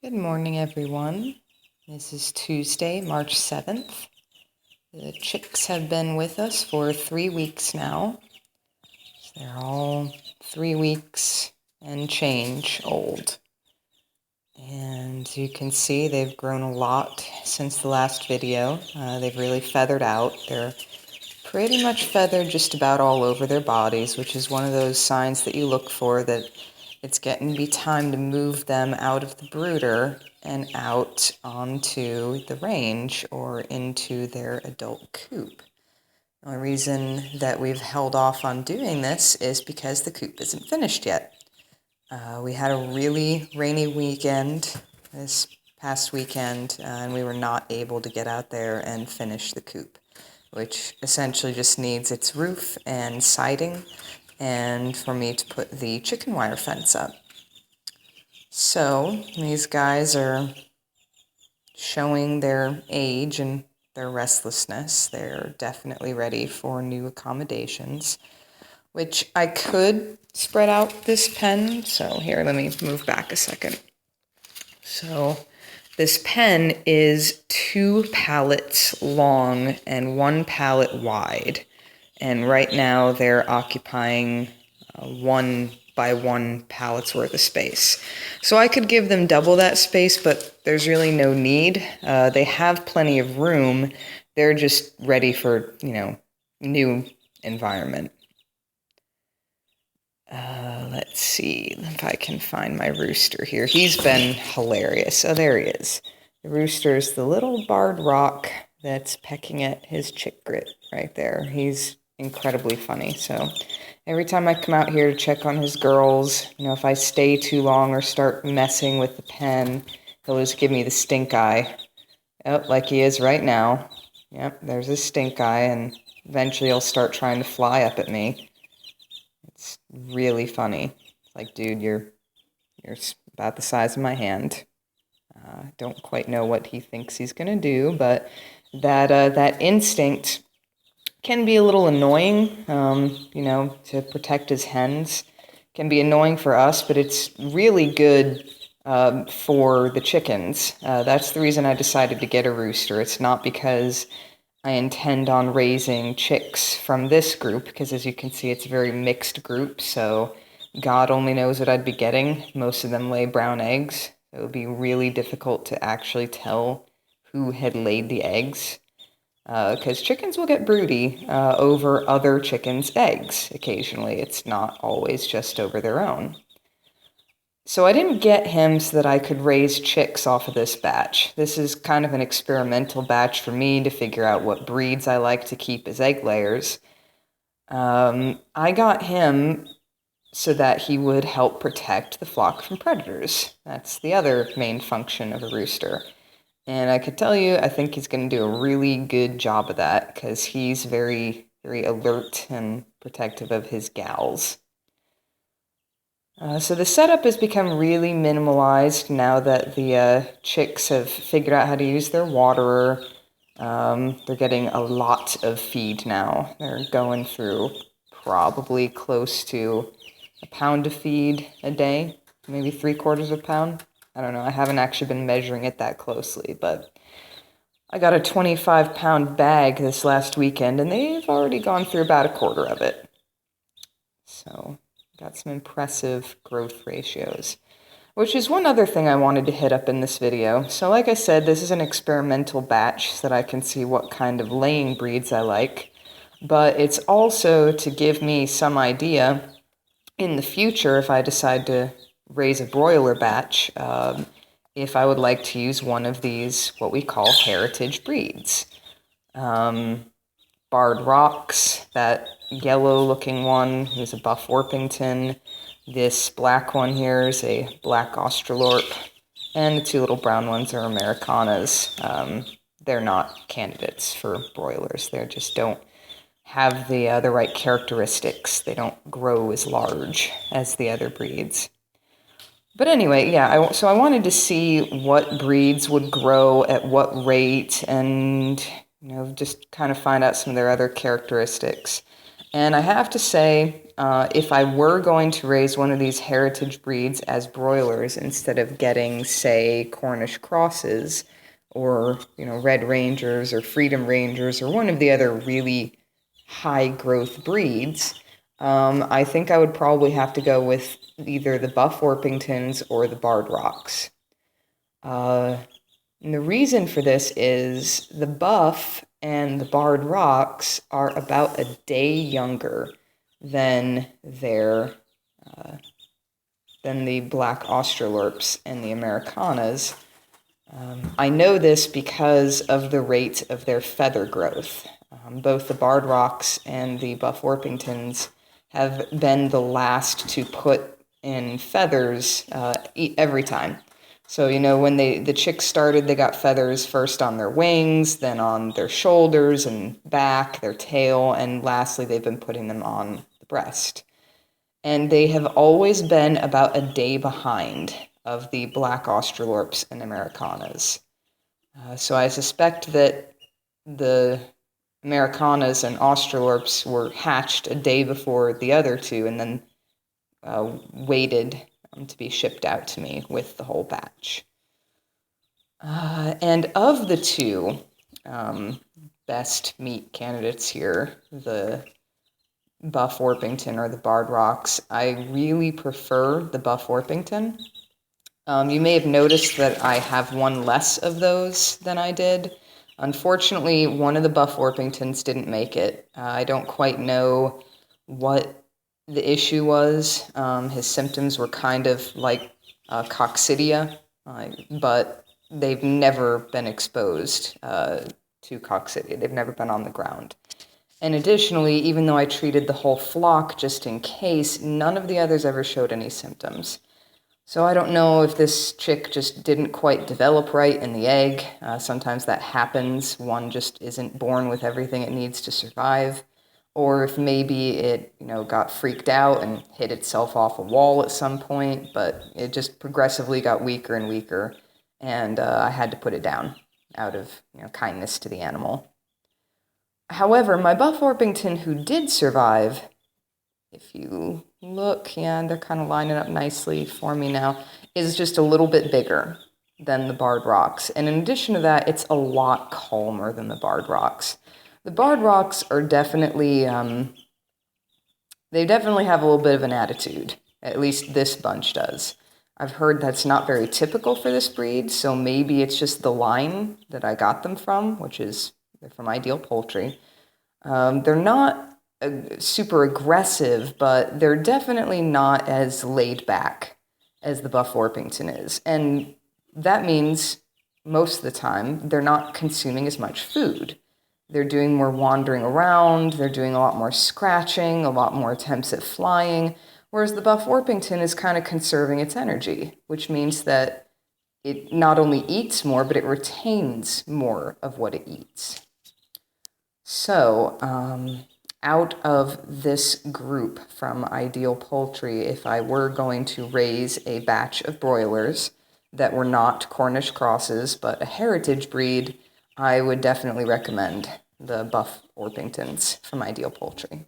Good morning, everyone. This is Tuesday, March 7th. The chicks have been with us for 3 weeks now. So they're all 3 weeks and change old. And you can see they've grown a lot since the last video. They've really feathered out. They're pretty much feathered just about all over their bodies, which is one of those signs that you look for that it's getting to be time to move them out of the brooder and out onto the range or into their adult coop. The only reason that we've held off on doing this is because the coop isn't finished yet. We had a really rainy weekend this past weekend, and we were not able to get out there and finish the coop, which essentially just needs its roof and siding, and for me to put the chicken wire fence up. So these guys are showing their age and their restlessness. They're definitely ready for new accommodations, which I could spread out this pen. So here, let me move back a second. So this pen is 2 pallets long and 1 pallet wide. And right now they're occupying 1 by 1 pallet's worth of space. So I could give them double that space, but there's really no need. They have plenty of room. They're just ready for, new environment. Let's see if I can find my rooster here. He's been hilarious. Oh, there he is. The rooster's the little barred rock that's pecking at his chick grit right there. He's incredibly funny. So every time I come out here to check on his girls, if I stay too long or start messing with the pen, he'll just give me the stink eye. Oh, like he is right now. Yep, there's his stink eye, and eventually he'll start trying to fly up at me. It's really funny. It's like, dude, you're about the size of my hand. Don't quite know what he thinks he's gonna do, but that instinct can be a little annoying. To protect his hens can be annoying for us, but it's really good for the chickens. That's the reason I decided to get a rooster. It's not because I intend on raising chicks from this group, because as you can see, it's a very mixed group, so God only knows what I'd be getting. Most of them lay brown eggs. It would be really difficult to actually tell who had laid the eggs, because chickens will get broody over other chickens' eggs occasionally. It's not always just over their own. So I didn't get him so that I could raise chicks off of this batch. This is kind of an experimental batch for me to figure out what breeds I like to keep as egg layers. I got him so that he would help protect the flock from predators. That's the other main function of a rooster. And I could tell you, I think he's going to do a really good job of that, because he's very, very alert and protective of his gals. So the setup has become really minimalized now that the chicks have figured out how to use their waterer. They're getting a lot of feed now. They're going through probably close to a pound of feed a day, maybe 3/4 pound. I don't know, I haven't actually been measuring it that closely, but I got a 25-pound bag this last weekend, and they've already gone through about 1/4 of it. So got some impressive growth ratios, which is one other thing I wanted to hit up in this video. So like I said, this is an experimental batch so that I can see what kind of laying breeds I like, but it's also to give me some idea in the future, if I decide to raise a broiler batch, if I would like to use one of these, what we call heritage breeds. Barred Rocks, that yellow-looking one is a Buff Orpington. This black one here is a Black Australorp. And the 2 little brown ones are Americanas. They're not candidates for broilers. They just don't have the right characteristics. They don't grow as large as the other breeds. But anyway, yeah, so I wanted to see what breeds would grow at what rate, and just kind of find out some of their other characteristics. And I have to say, if I were going to raise one of these heritage breeds as broilers instead of getting, say, Cornish crosses or, Red Rangers or Freedom Rangers or one of the other really high growth breeds, I think I would probably have to go with either the Buff Orpingtons or the Barred Rocks. And the reason for this is the Buff and the Barred Rocks are about a day younger than than the Black Australorps and the Americanas. I know this because of the rate of their feather growth. Both the Barred Rocks and the Buff Orpingtons have been the last to put in feathers every time. So, when the chicks started, they got feathers first on their wings, then on their shoulders and back, their tail, and lastly, they've been putting them on the breast. And they have always been about a day behind of the Black Australorps and Americanas. So I suspect that the Americanas and Australorps were hatched a day before the other two and then waited to be shipped out to me with the whole batch. And of the two best meat candidates here, the Buff Orpington or the Barred Rocks, I really prefer the Buff Orpington. You may have noticed that I have one less of those than I did. Unfortunately, one of the Buff Orpingtons didn't make it. I don't quite know what the issue was. His symptoms were kind of like coccidia, but they've never been exposed to coccidia. They've never been on the ground. And additionally, even though I treated the whole flock just in case, none of the others ever showed any symptoms. So I don't know if this chick just didn't quite develop right in the egg. Sometimes that happens. One just isn't born with everything it needs to survive. Or if maybe it, got freaked out and hit itself off a wall at some point, but it just progressively got weaker and weaker. And I had to put it down out of, kindness to the animal. However, my Buff Orpington who did survive, if you look, they're kind of lining up nicely for me now, is just a little bit bigger than the Barred Rocks. And in addition to that, it's a lot calmer than the Barred Rocks. The Barred Rocks are definitely, they definitely have a little bit of an attitude. At least this bunch does. I've heard that's not very typical for this breed, so maybe it's just the line that I got them from, which is they're from Ideal Poultry. They're not super aggressive, but they're definitely not as laid back as the Buff Orpington is. And that means most of the time they're not consuming as much food. They're doing more wandering around, they're doing a lot more scratching, a lot more attempts at flying, whereas the Buff Orpington is kind of conserving its energy, which means that it not only eats more, but it retains more of what it eats. So, out of this group from Ideal Poultry, if I were going to raise a batch of broilers that were not Cornish crosses, but a heritage breed, I would definitely recommend the Buff Orpingtons from Ideal Poultry.